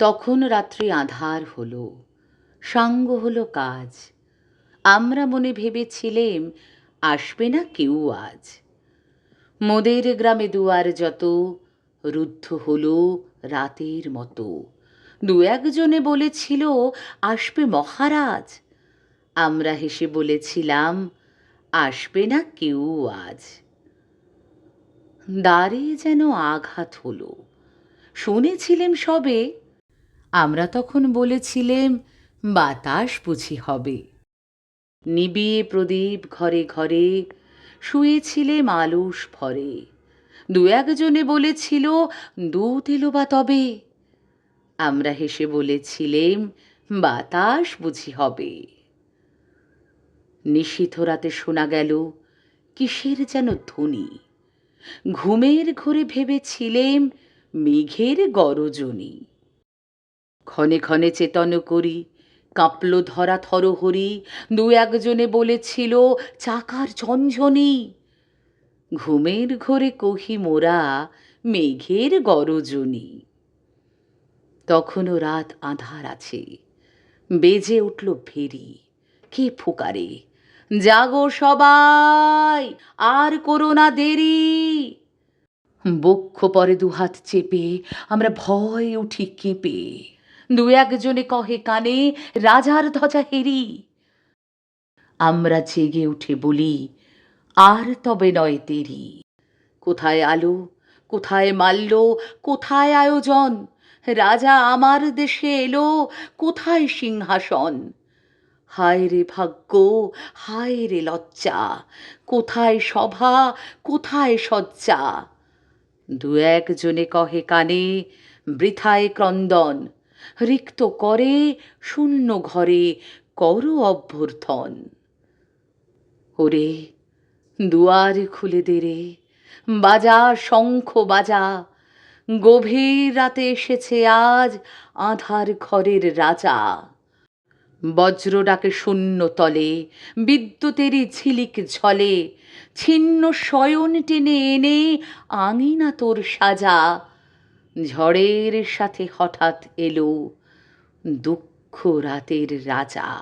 তখন রাত্রি আঁধার হলো, সাঙ্গ হলো কাজ। আমরা মনে ভেবেছিলেম আসবে না কেউ আজ। মোদের গ্রামে দুয়ার যত রুদ্ধ হলো রাতের মতো। দু একজনে বলেছিল আসবে মহারাজ। আমরা হেসে বলেছিলাম আসবে না কেউ আজ। দ্বারে যেন আঘাত হলো, শুনেছিলেম সবে। আমরা তখন বলেছিলেম বাতাস বুঝি হবে। নিবিয়ে প্রদীপ ঘরে ঘরে শুয়েছিলেম আলস ভরে। দু একজনে বলেছিল দূত এলো বা তবে। আমরা হেসে বলেছিলেম বাতাস বুঝি হবে। নিশীথ রাতে শোনা গেল কিসের যেন ধ্বনি। ঘুমের ঘোরে ভেবেছিলেম মেঘের গরজনি। ক্ষণে ক্ষণে চেতন করি কাঁপল ধরা থরহরি। দু একজনে বলেছিল চাকার ঝনঝনি। ঘুমের ঘোরে কহি মোরা মেঘের গরজনি। তখনও রাত আঁধার আছে, বেজে উঠল ভেরি। কে ফুকারে জাগো সবাই, আর করো না দেরি। বক্ষ পরে দুহাত চেপে আমরা ভয়ে উঠি কেঁপে। দু একজনে কহে কানে রাজার ধ্বজা হেরি। আমরা জেগে উঠে বলি আর তবে নয় দেরি। কোথায় আলো, কোথায় মাল্য, কোথায় আয়োজন? রাজা আমার দেশে এলো, কোথায় সিংহাসন? হায় রে ভাগ্য, হায় রে লজ্জা, কোথায় সভা, কোথায় সজ্জা? দু একজনে কহে কানে বৃথায় ক্রন্দন। রিক্ত করে শূন্য ঘরে করো অভ্যর্থন। ওরে দুয়ার খুলে দে রে, বাজা শঙ্খ বাজা। গভীর রাতে এসেছে আজ আঁধার ঘরের রাজা। বজ্র ডাকে শূন্য তলে, বিদ্যুতেরই ঝিলিক ঝলে। ছিন্ন শয়ন টেনে এনে আঙিনা তোর সাজা। ঝড়ের সাথে হঠাৎ এলো দুঃখ রাতের রাজা।